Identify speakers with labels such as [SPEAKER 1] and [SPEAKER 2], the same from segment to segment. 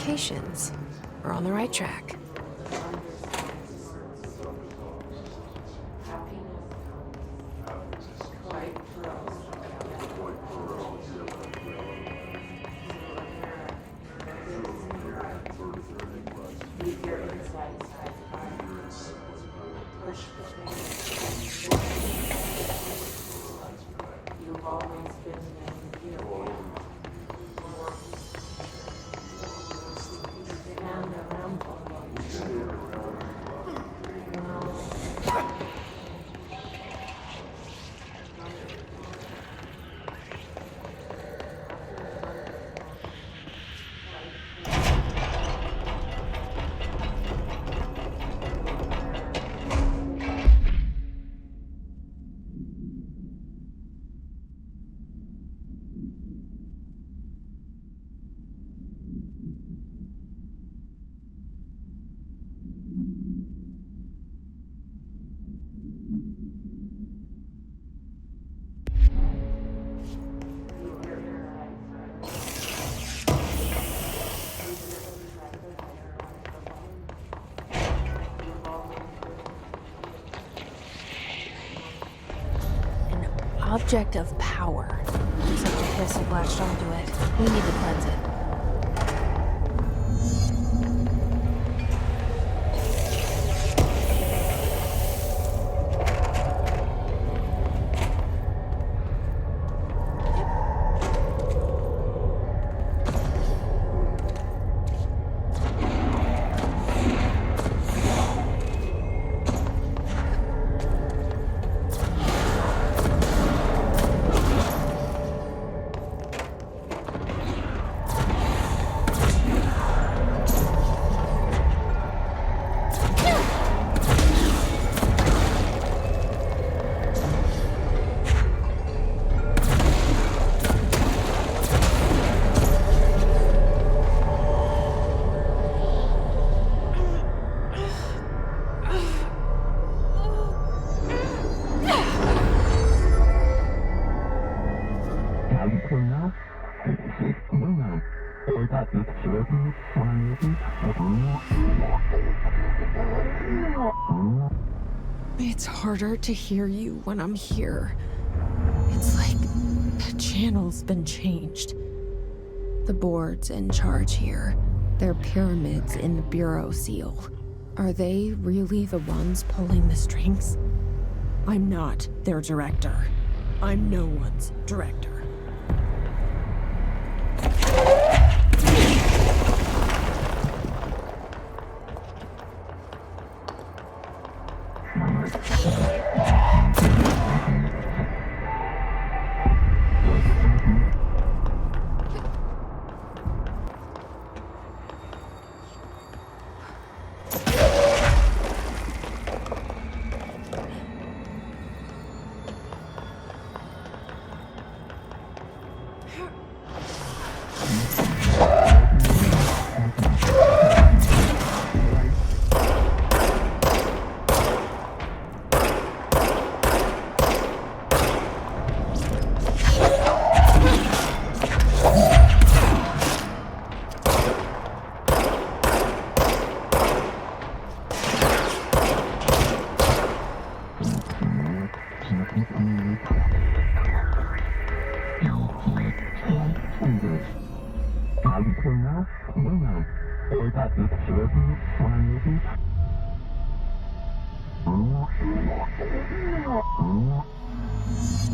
[SPEAKER 1] locations. We're on the right track. Object of power. Such a hiss had latched onto it. We need to cleanse it. It's harder to hear you when I'm here. It's like the channel's been changed. The board's in charge here. They're pyramids in the Bureau seal. Are they really the ones pulling the strings? I'm not their director. I'm no one's director.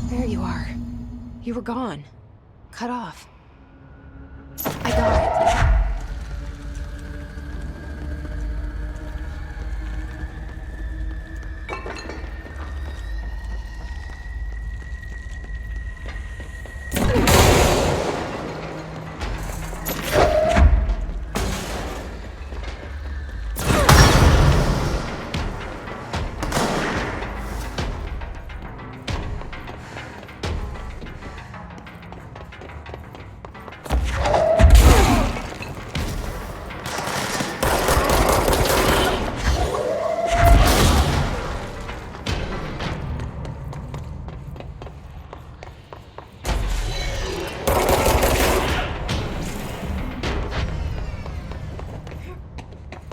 [SPEAKER 1] There you are. You were gone. Cut off. I got it.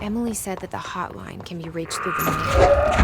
[SPEAKER 2] Emily said that the hotline can be reached through the mail.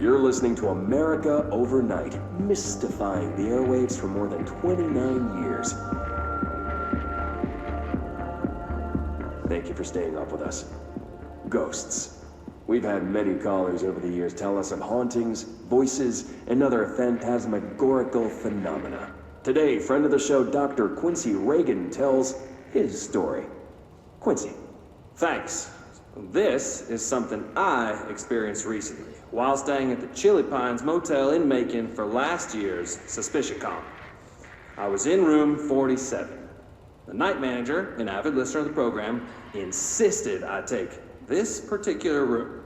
[SPEAKER 3] You're listening to America Overnight, mystifying the airwaves for more than 29 years. Thank you for staying up with us. Ghosts. We've had many callers over the years tell us of hauntings, voices, and other phantasmagorical phenomena. Today, friend of the show, Dr. Quincy Reagan, tells his story. Quincy.
[SPEAKER 4] Thanks. This is something I experienced recently while staying at the Chili Pines Motel in Macon for last year's SuspiciaCon. I was in room 47. The night manager, an avid listener of the program, insisted I take this particular room.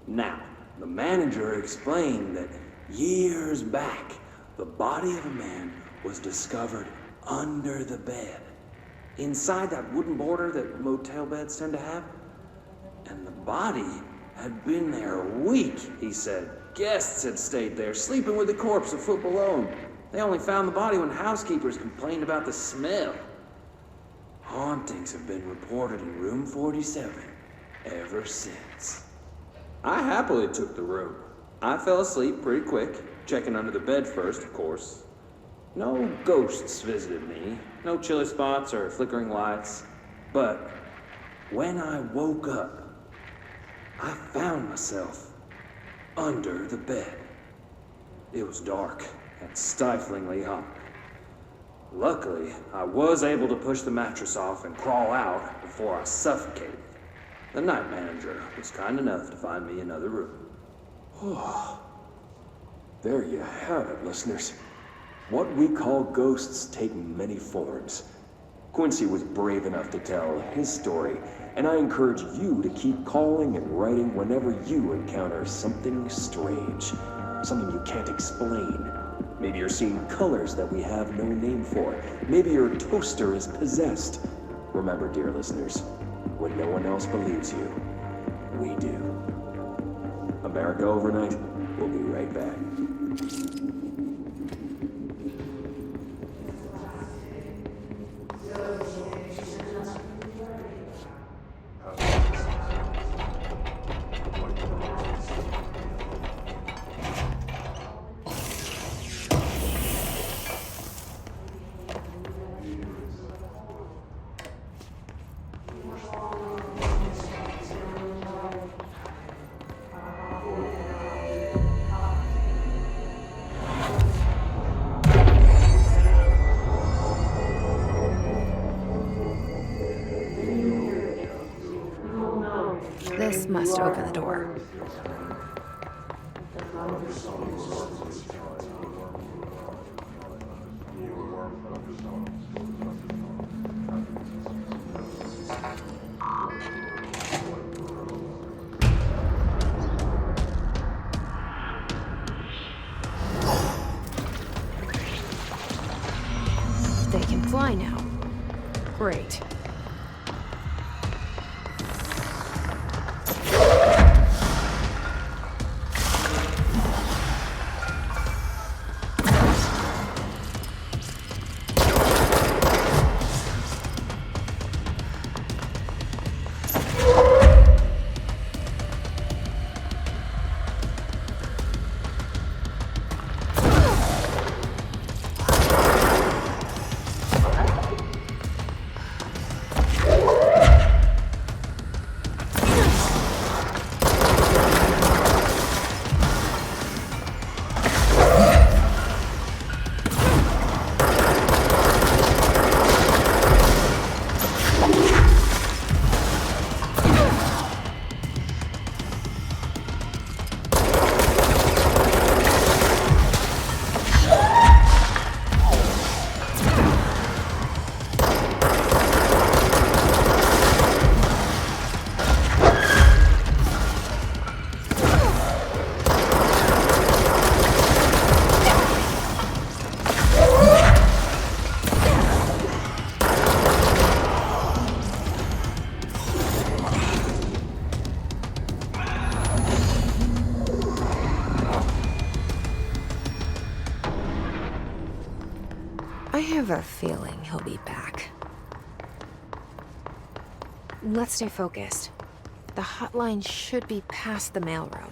[SPEAKER 4] Now, the manager explained that years back, the body of a man was discovered under the bed, inside that wooden border that motel beds tend to have. And the body had been there a week, he said. Guests had stayed there, sleeping with the corpse a foot below them. They only found the body when housekeepers complained about the smell. Hauntings have been reported in room 47 ever since. I happily took the room. I fell asleep pretty quick, checking under the bed first, of course. No ghosts visited me, no chilly spots or flickering lights. But when I woke up, I found myself under the bed. It was dark and stiflingly hot. Luckily, I was able to push the mattress off and crawl out before I suffocated. The night manager was kind enough to find me another room.
[SPEAKER 3] There you have it, listeners. What we call ghosts take many forms. Quincy was brave enough to tell his story, and I encourage you to keep calling and writing whenever you encounter something strange, something you can't explain. Maybe you're seeing colors that we have no name for. Maybe your toaster is possessed. Remember, dear listeners, when no one else believes you, we do. America Overnight, we'll be right back.
[SPEAKER 2] This must open the door. They can fly now. Great. I have a feeling he'll be back. Let's stay focused. The hotline should be past the mailroom.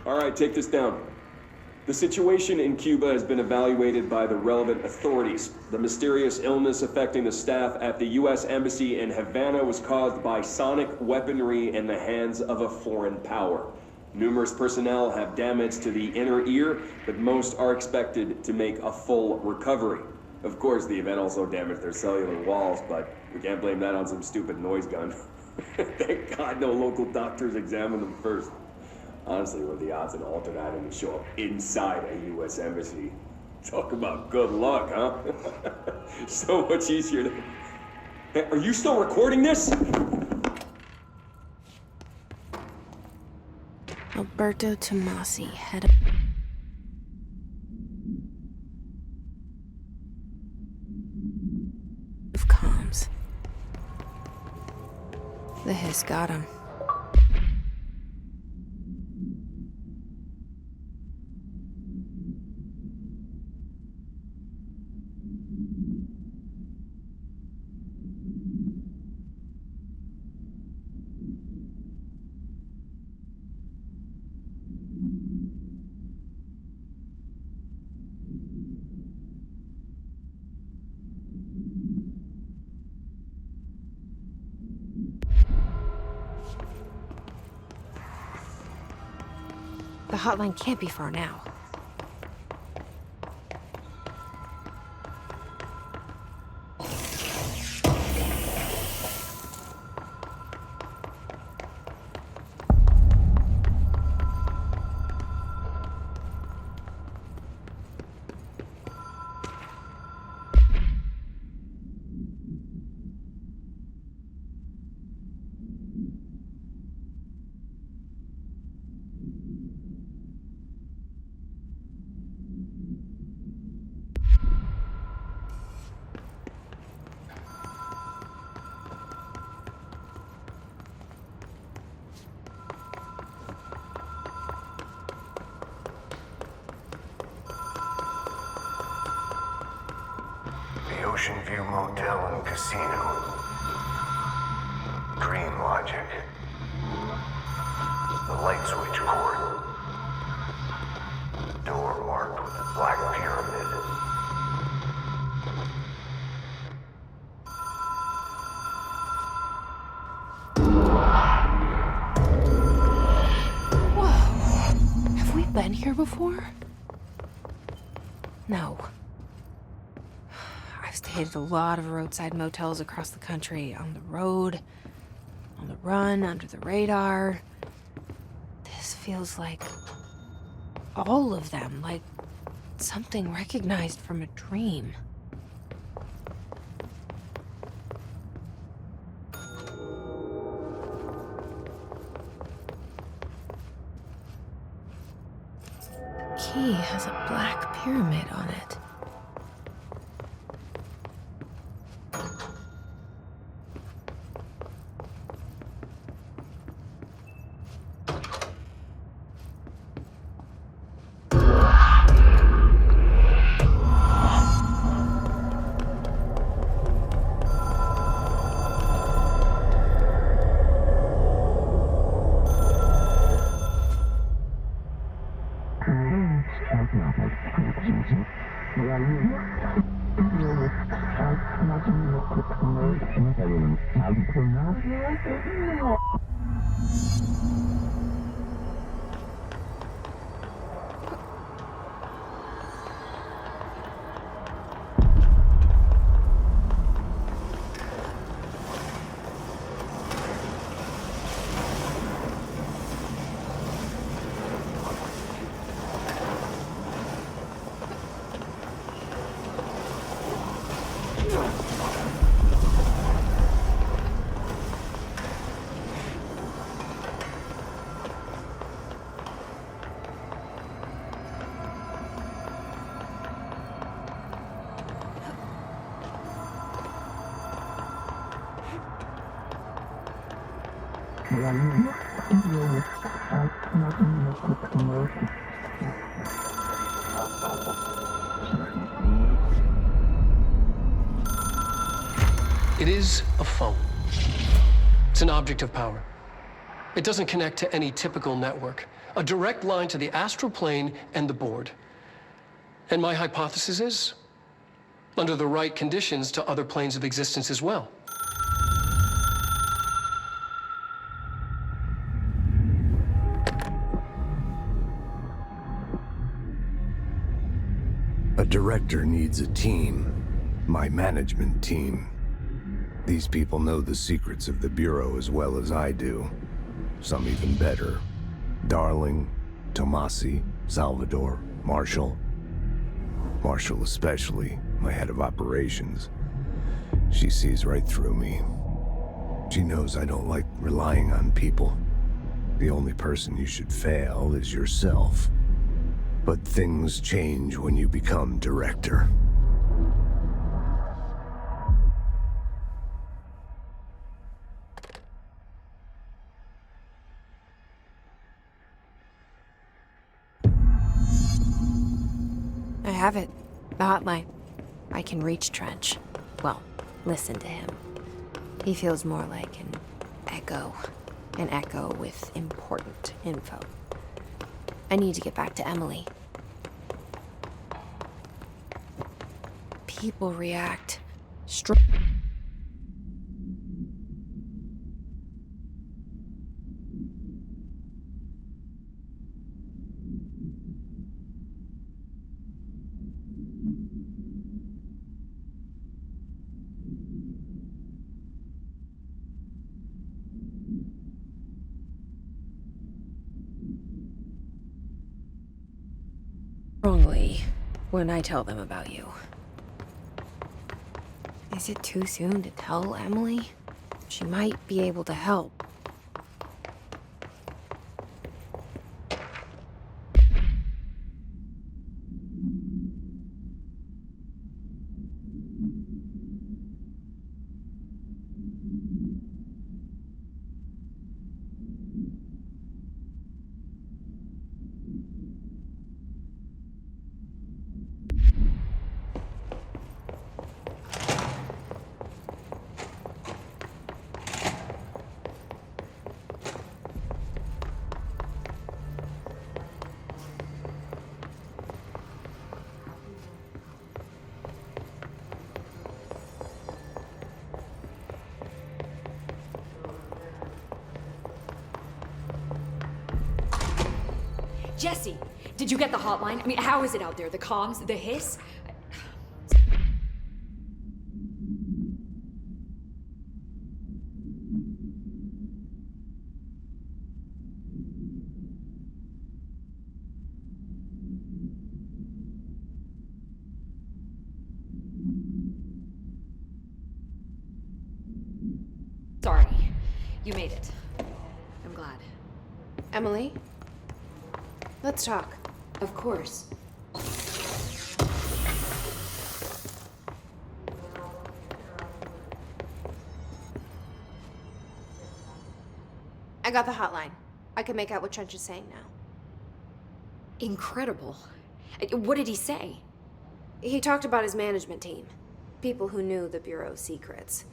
[SPEAKER 3] All right, take this down. The situation in Cuba has been evaluated by the relevant authorities. The mysterious illness affecting the staff at the U.S. Embassy in Havana was caused by sonic weaponry in the hands of a foreign power. Numerous personnel have damage to the inner ear, but most are expected to make a full recovery. Of course, the event also damaged their cellular walls, but we can't blame that on some stupid noise gun. Thank God no local doctors examined them first. Honestly, what are the odds an alternate item would show up inside a U.S. embassy? Talk about good luck, huh? So much easier to... Hey, are you still recording this?
[SPEAKER 2] Alberto Tomasi, head of comms. The hiss got him. The hotline can't be far now.
[SPEAKER 5] Ocean View Motel and Casino. Dream Logic. The light switch cord. Door marked with a black pyramid.
[SPEAKER 2] Whoa. Have we been here before? No. I've stayed at a lot of roadside motels across the country, on the road, on the run, under the radar. This feels like all of them, like something recognized from a dream. The key has a black pyramid on it.
[SPEAKER 6] It is a phone. It's an object of power. It doesn't connect to any typical network. a direct line to the astral plane and the board. And my hypothesis is, under the right conditions, to other planes of existence as well.
[SPEAKER 5] A director needs a team. My management team. These people know the secrets of the Bureau as well as I do. Some even better. Darling, Tomasi, Salvador, Marshall. Marshall especially, my head of operations. She sees right through me. She knows I don't like relying on people. The only person you should fail is yourself. But things change when you become director.
[SPEAKER 2] I have it. The hotline. I can reach Trench. Well, listen to him. He feels more like an echo. An echo with important info. I need to get back to Emily. People react strongly when I tell them about you. Is it too soon to tell Emily? She might be able to help.
[SPEAKER 7] Jesse, did you get the hotline? I mean, how is it out there? The comms, the hiss? Sorry, you made it. I'm glad.
[SPEAKER 2] Emily? Let's talk.
[SPEAKER 7] Of course.
[SPEAKER 2] I got the hotline. I can make out what Trench is saying now.
[SPEAKER 7] Incredible. What did he say?
[SPEAKER 2] He talked about his management team. People who knew the Bureau's secrets.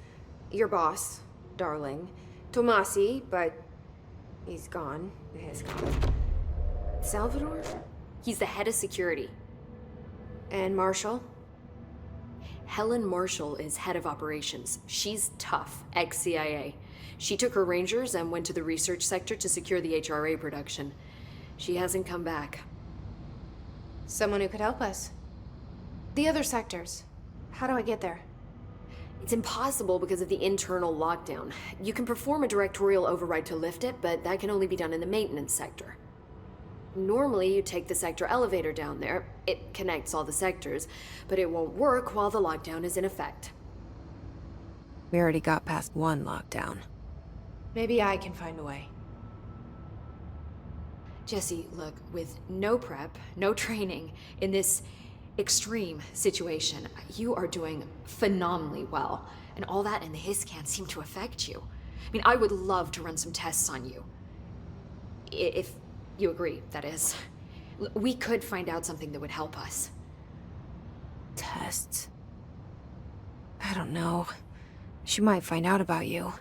[SPEAKER 2] Your boss, Darling. Tomasi, but he's gone. He's gone. Salvador?
[SPEAKER 7] He's the head of security.
[SPEAKER 2] And Marshall?
[SPEAKER 7] Helen Marshall is head of operations. She's tough, ex-CIA. She took her Rangers and went to the research sector to secure the HRA production. She hasn't come back.
[SPEAKER 2] Someone who could help us. The other sectors. How do I get there?
[SPEAKER 7] It's impossible because of the internal lockdown. You can perform a directorial override to lift it, but that can only be done in the maintenance sector. Normally, you take the sector elevator down there. It connects all the sectors, but it won't work while the lockdown is in effect.
[SPEAKER 2] We already got past one lockdown. Maybe I can find a way.
[SPEAKER 7] Jesse, look, with no prep, no training, in this extreme situation, you are doing phenomenally well. And all that and the hiss can't seem to affect you. I mean, I would love to run some tests on you. If you agree, that is. We could find out something that would help us.
[SPEAKER 2] Tests? I don't know. She might find out about you.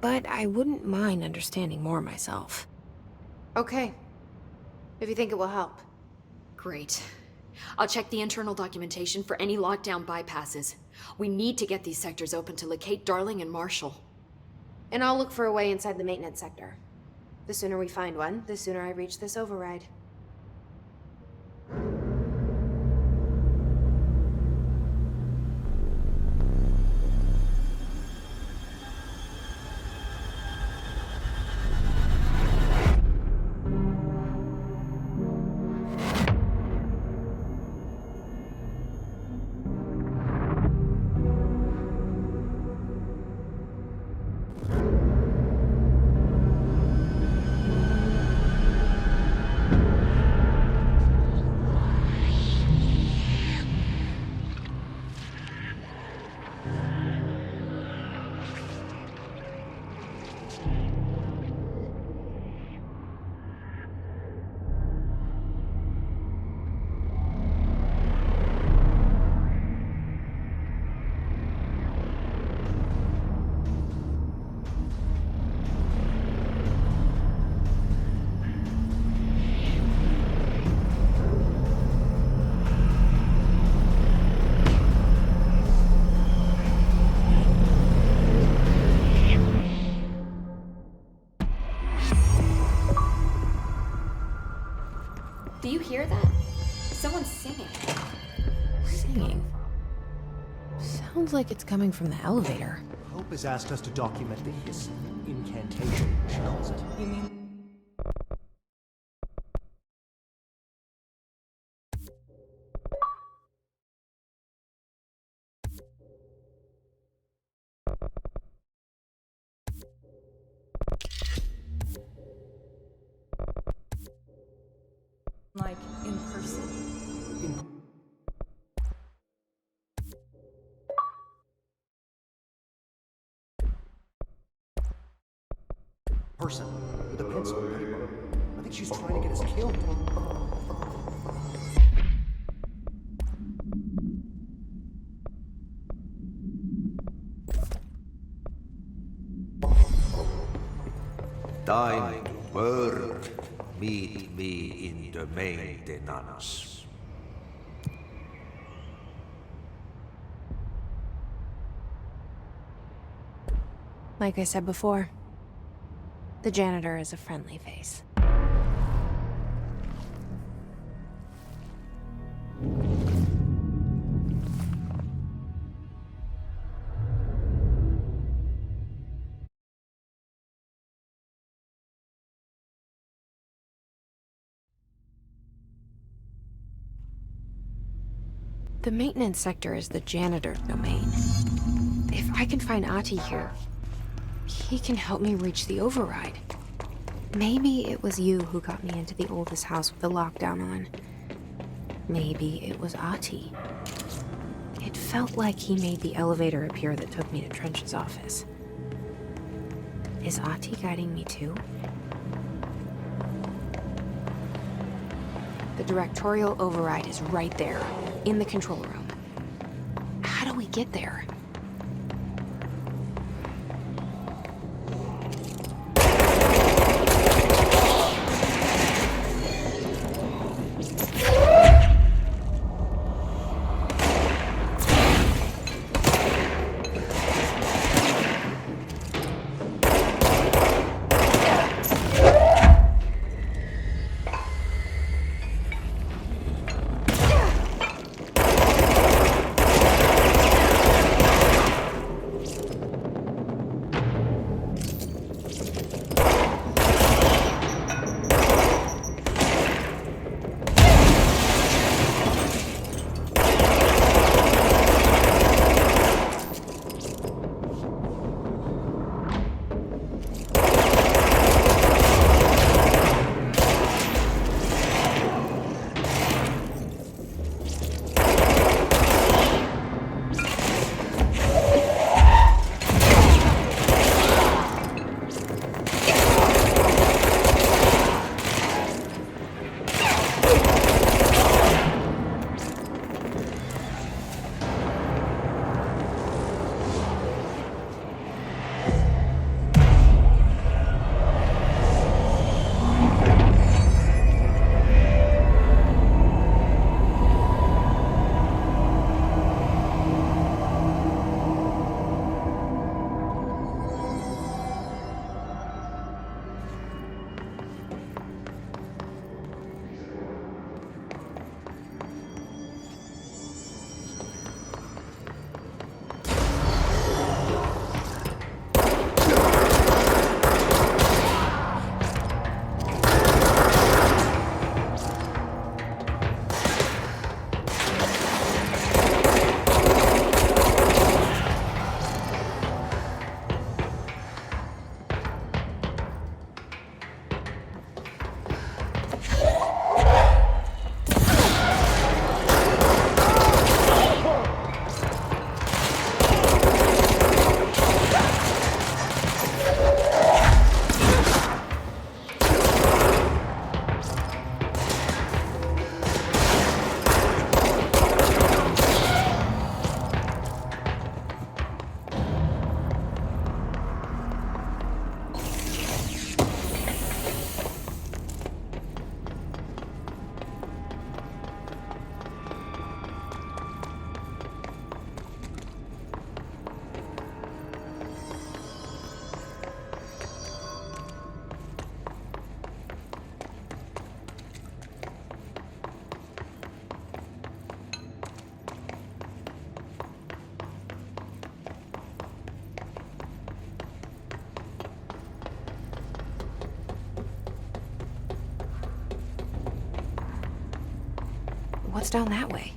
[SPEAKER 2] But I wouldn't mind understanding more myself. Okay. If you think it will help.
[SPEAKER 7] Great. I'll check the internal documentation for any lockdown bypasses. We need to get these sectors open to locate Darling and Marshall.
[SPEAKER 2] And I'll look for a way inside the maintenance sector. The sooner we find one, the sooner I reach this override.
[SPEAKER 7] Do you hear that? Someone's singing.
[SPEAKER 2] Singing? Sounds like it's coming from the elevator.
[SPEAKER 8] Hope has asked us to document the hissing incantation, she calls it.
[SPEAKER 1] You mean like in person?
[SPEAKER 8] Person with a pencil and paper. I think she's trying to get us killed.
[SPEAKER 9] Time to work. Meet me in the maintenance.
[SPEAKER 2] Like I said before, the janitor is a friendly face. The maintenance sector is the janitor's domain. If I can find Ahti here, he can help me reach the override. Maybe it was you who got me into the oldest house with the lockdown on. Maybe it was Ahti. It felt like he made the elevator appear that took me to Trench's office. Is Ahti guiding me too? The directorial override is right there, in the control room. How do we get there? What's down that way?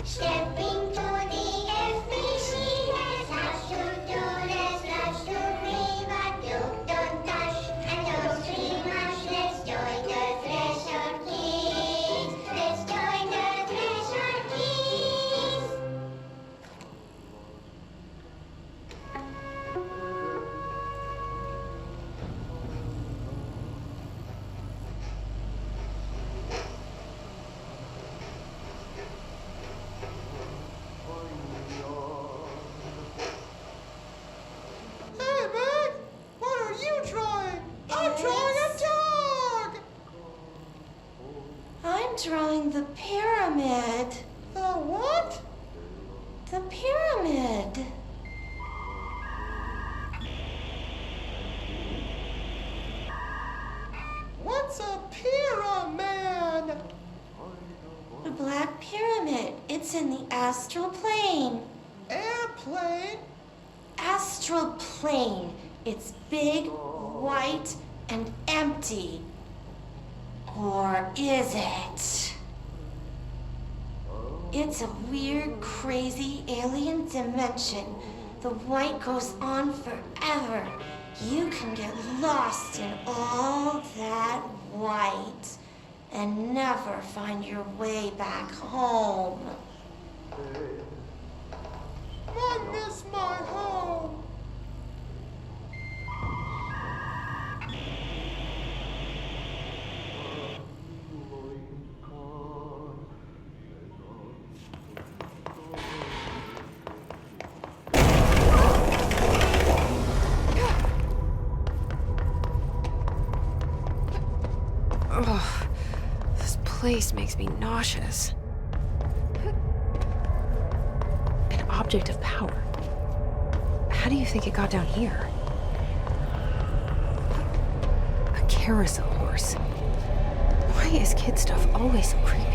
[SPEAKER 10] Stepping to the FBC, let's rush to do, let's rush to me, but you don't touch and don't scream much. Let's join the treasure keys. Let's join the treasure keys.
[SPEAKER 8] Hey, man! What are you drawing? I'm drawing a dog!
[SPEAKER 10] I'm drawing the pyramid.
[SPEAKER 8] The what?
[SPEAKER 10] The pyramid.
[SPEAKER 8] What's a pyramid?
[SPEAKER 10] The Black Pyramid. It's in the astral plane.
[SPEAKER 8] Airplane?
[SPEAKER 10] Astral plane. It's big, white, and empty. Or is it? It's a weird, crazy alien dimension. The white goes on forever. You can get lost in all that white and never find your way back home.
[SPEAKER 8] I miss my home.
[SPEAKER 2] Ugh, this place makes me nauseous. An object of power. How do you think it got down here? A carousel horse. Why is kid stuff always so creepy?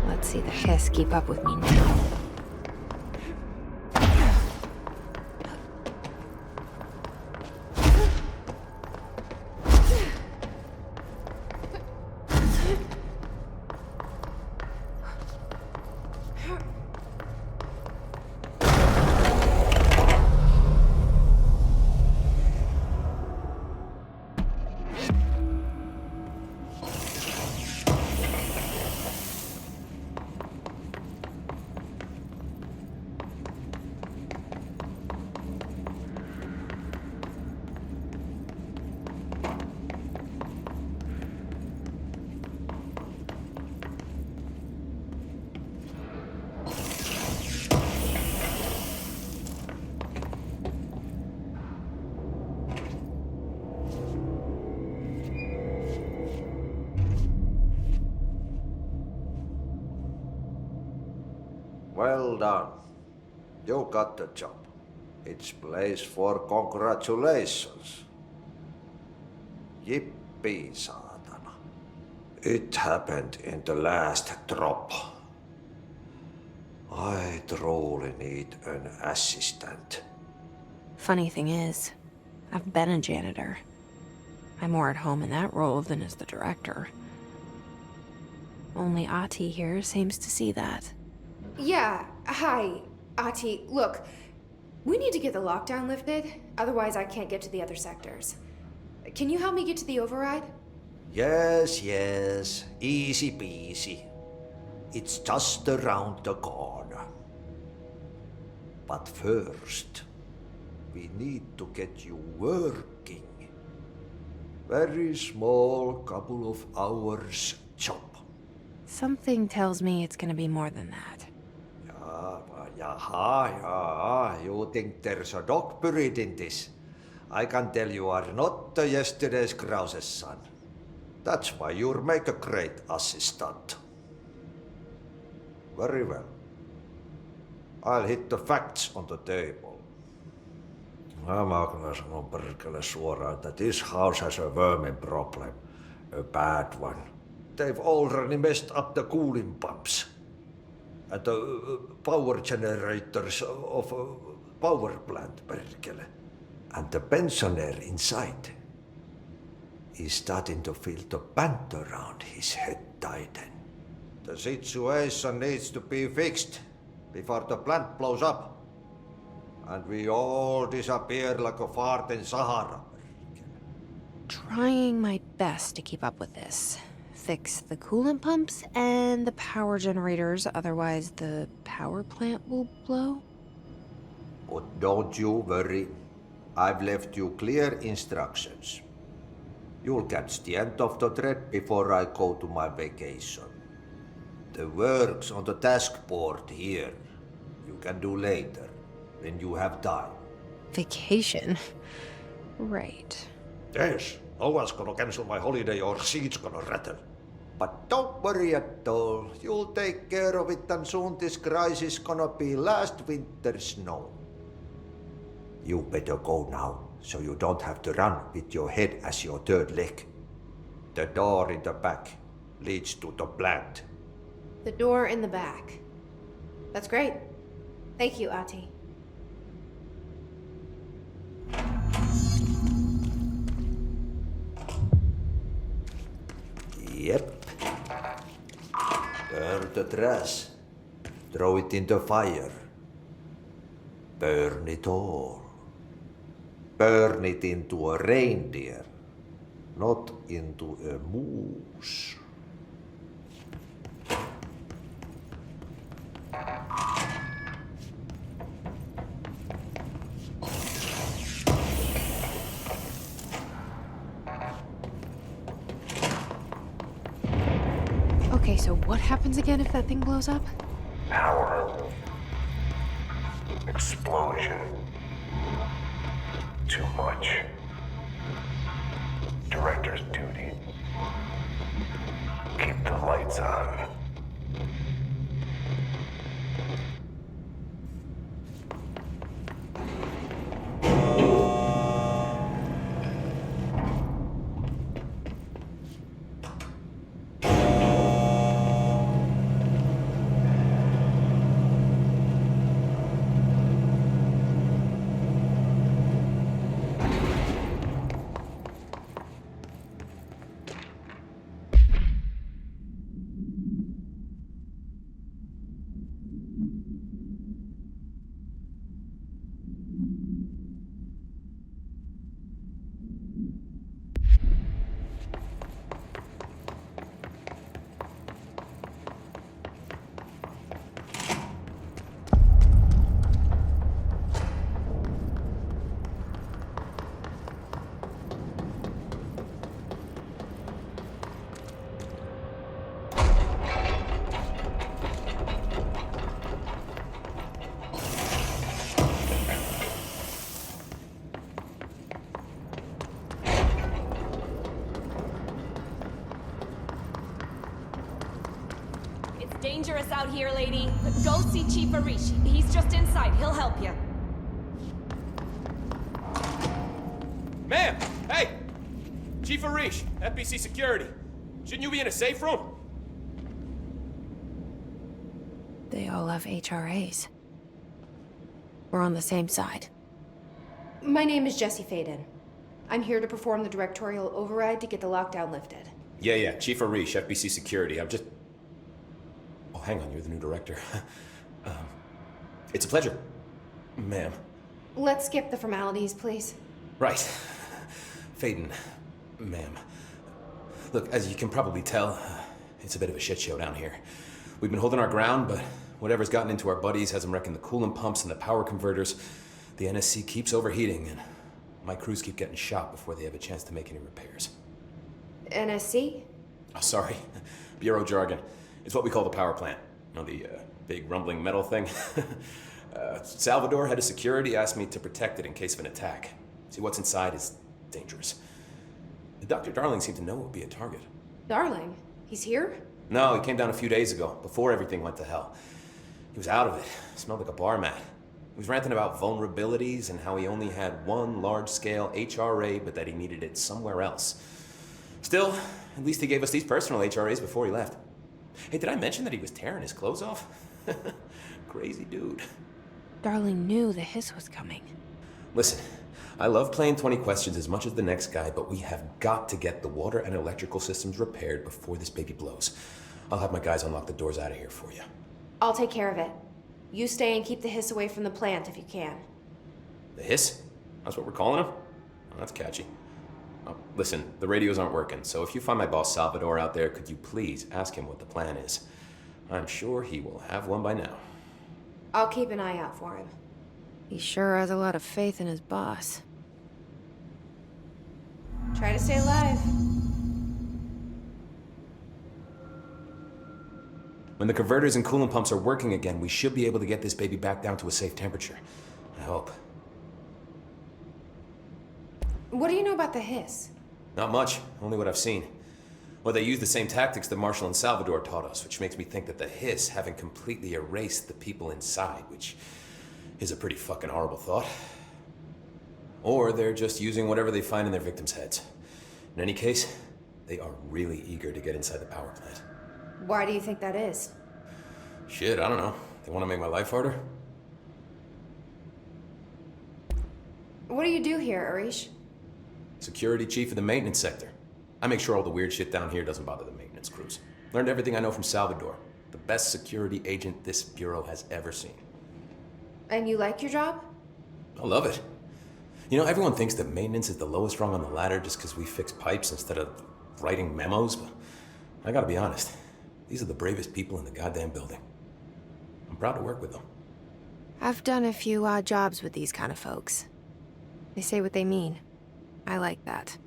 [SPEAKER 2] Let's see the hiss keep up with me now.
[SPEAKER 9] Well done. You got the job. It's place for congratulations. Yippee, saatana. It happened in the last drop. I truly need an assistant.
[SPEAKER 2] Funny thing is, I've been a janitor. I'm more at home in that role than as the director. Only Ahti here seems to see that.
[SPEAKER 11] Yeah, hi, Ahti. Look, we need to get the lockdown lifted, otherwise I can't get to the other sectors. Can you help me get to the override?
[SPEAKER 9] Yes, yes. Easy peasy. It's just around the corner. But first, we need to get you working. Very small, couple of hours job.
[SPEAKER 2] Something tells me it's gonna be more than that.
[SPEAKER 9] Yeah. You think there's a dog buried in this? I can tell you are not yesterday's Krause's son. That's why you'll make a great assistant. Very well. I'll hit the facts on the table. Mä kyllä sanon perkele suoraan, että this house has a vermin problem. A bad one. They've already messed up the cooling pumps. And the power generators of a power plant, perkele. And the pensioner inside is starting to feel the band around his head tighten. The situation needs to be fixed before the plant blows up. And we all disappear like a fart in Sahara.
[SPEAKER 2] Trying my best to keep up with this. Fix the coolant pumps and the power generators, otherwise the power plant will blow.
[SPEAKER 9] But don't you worry. I've left you clear instructions. You'll catch the end of the thread before I go to my vacation. The work's on the task board here. You can do later, when you have time.
[SPEAKER 2] Vacation? Right.
[SPEAKER 9] Yes, no one's gonna cancel my holiday or seat's gonna rattle. But don't worry at all. You'll take care of it and soon this crisis gonna be last winter's snow. You better go now, so you don't have to run with your head as your third leg. The door in the back leads to the plant.
[SPEAKER 11] The door in the back. That's great. Thank you, Ahti.
[SPEAKER 9] Yep. Burn the trash. Throw it in the fire. Burn it all. Burn it into a reindeer, not into a moose.
[SPEAKER 2] Okay, so what happens again if that thing blows up?
[SPEAKER 5] Power. Explosion. Too much. Director's duty. Keep the lights on.
[SPEAKER 12] Dangerous out here, lady. Go see Chief Arish. He's just inside. He'll help you.
[SPEAKER 4] Ma'am! Hey! Chief Arish, FBC Security. Shouldn't you be in a safe room?
[SPEAKER 2] They all have HRAs. We're on the same side.
[SPEAKER 11] My name is Jesse Faden. I'm here to perform the directorial override to get the lockdown lifted.
[SPEAKER 13] Yeah, Chief Arish, FBC Security. hang on, you're the new director. It's a pleasure, ma'am.
[SPEAKER 11] Let's skip the formalities, please.
[SPEAKER 13] Right. Faden, ma'am. Look, as you can probably tell, it's a bit of a shit show down here. We've been holding our ground, but whatever's gotten into our buddies has them wrecking the coolant pumps and the power converters. The NSC keeps overheating, and my crews keep getting shot before they have a chance to make any repairs.
[SPEAKER 11] NSC?
[SPEAKER 13] Oh, sorry. Bureau jargon. It's what we call the power plant. You know, the big rumbling metal thing? Salvador, head of security, asked me to protect it in case of an attack. See, what's inside is dangerous. Dr. Darling seemed to know it would be a target.
[SPEAKER 11] Darling? He's here?
[SPEAKER 13] No, he came down a few days ago, before everything went to hell. He was out of it. Smelled like a bar mat. He was ranting about vulnerabilities and how he only had one large-scale HRA, but that he needed it somewhere else. Still, at least he gave us these personal HRAs before he left. Hey, did I mention that he was tearing his clothes off? Crazy dude.
[SPEAKER 2] Darling knew the hiss was coming.
[SPEAKER 13] Listen, I love playing 20 questions as much as the next guy, but we have got to get the water and electrical systems repaired before this baby blows. I'll have my guys unlock the doors out of here for you.
[SPEAKER 11] I'll take care of it. You stay and keep the hiss away from the plant if you can.
[SPEAKER 13] The hiss? That's what we're calling him? Oh, that's catchy. Oh, listen, the radios aren't working, so if you find my boss Salvador out there, could you please ask him what the plan is? I'm sure he will have one by now.
[SPEAKER 11] I'll keep an eye out for him.
[SPEAKER 2] He sure has a lot of faith in his boss.
[SPEAKER 11] Try to stay alive.
[SPEAKER 13] When the converters and coolant pumps are working again, we should be able to get this baby back down to a safe temperature. I hope.
[SPEAKER 11] What do you know about the hiss?
[SPEAKER 13] Not much, only what I've seen. Well, they use the same tactics that Marshall and Salvador taught us, which makes me think that the hiss haven't completely erased the people inside, which is a pretty fucking horrible thought. Or they're just using whatever they find in their victims' heads. In any case, they are really eager to get inside the power plant.
[SPEAKER 11] Why do you think that is?
[SPEAKER 13] Shit, I don't know. They want to make my life harder?
[SPEAKER 11] What do you do here, Arish?
[SPEAKER 13] Security chief of the maintenance sector. I make sure all the weird shit down here doesn't bother the maintenance crews. Learned everything I know from Salvador. The best security agent this bureau has ever seen.
[SPEAKER 11] And you like your job?
[SPEAKER 13] I love it. You know, everyone thinks that maintenance is the lowest rung on the ladder just because we fix pipes instead of writing memos, but I gotta be honest. These are the bravest people in the goddamn building. I'm proud to work with them.
[SPEAKER 2] I've done a few odd jobs with these kind of folks. They say what they mean. I like that.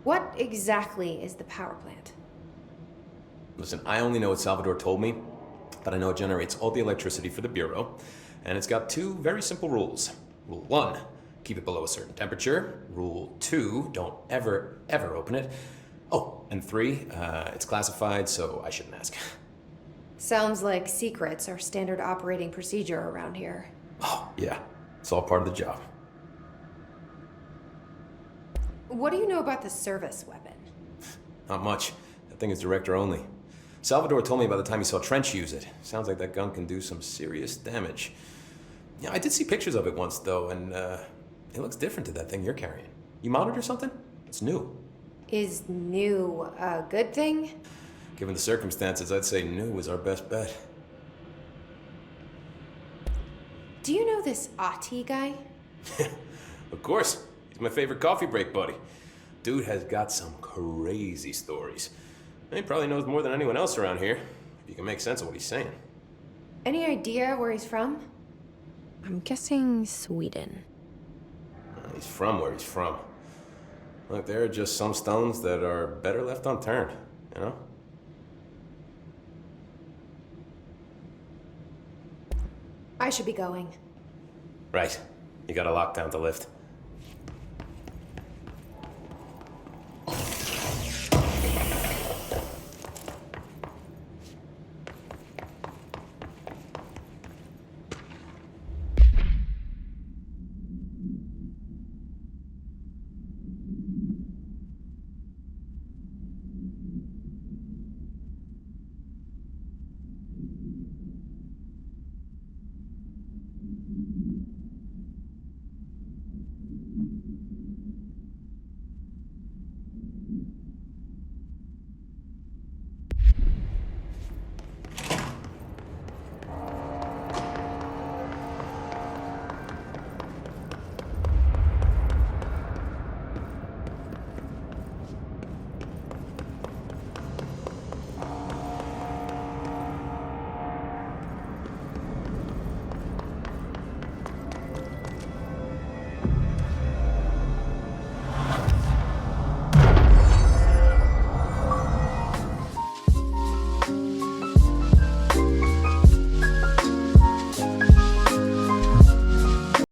[SPEAKER 11] What exactly is the power plant?
[SPEAKER 13] Listen, I only know what Salvador told me, but I know it generates all the electricity for the Bureau, and it's got two very simple rules. Rule 1, keep it below a certain temperature. Rule 2, don't ever, ever open it. Oh, and 3, it's classified, so I shouldn't ask.
[SPEAKER 11] Sounds like secrets are standard operating procedure around here.
[SPEAKER 13] Oh, yeah. It's all part of the job.
[SPEAKER 11] What do you know about the service weapon?
[SPEAKER 13] Not much. That thing is director only. Salvador told me by the time he saw Trench use it. Sounds like that gun can do some serious damage. Yeah, I did see pictures of it once, though, and it looks different to that thing you're carrying. You mounted or something? It's new.
[SPEAKER 11] Is new a good thing?
[SPEAKER 13] Given the circumstances, I'd say new is our best bet.
[SPEAKER 11] Do you know this Ahti guy?
[SPEAKER 13] Of course. He's my favorite coffee break buddy. Dude has got some crazy stories. He probably knows more than anyone else around here, if you can make sense of what he's saying.
[SPEAKER 11] Any idea where he's from?
[SPEAKER 2] I'm guessing Sweden.
[SPEAKER 13] He's from where he's from. Look, there are just some stones that are better left unturned, you know?
[SPEAKER 11] I should be going.
[SPEAKER 13] Right. You gotta lock down the lift.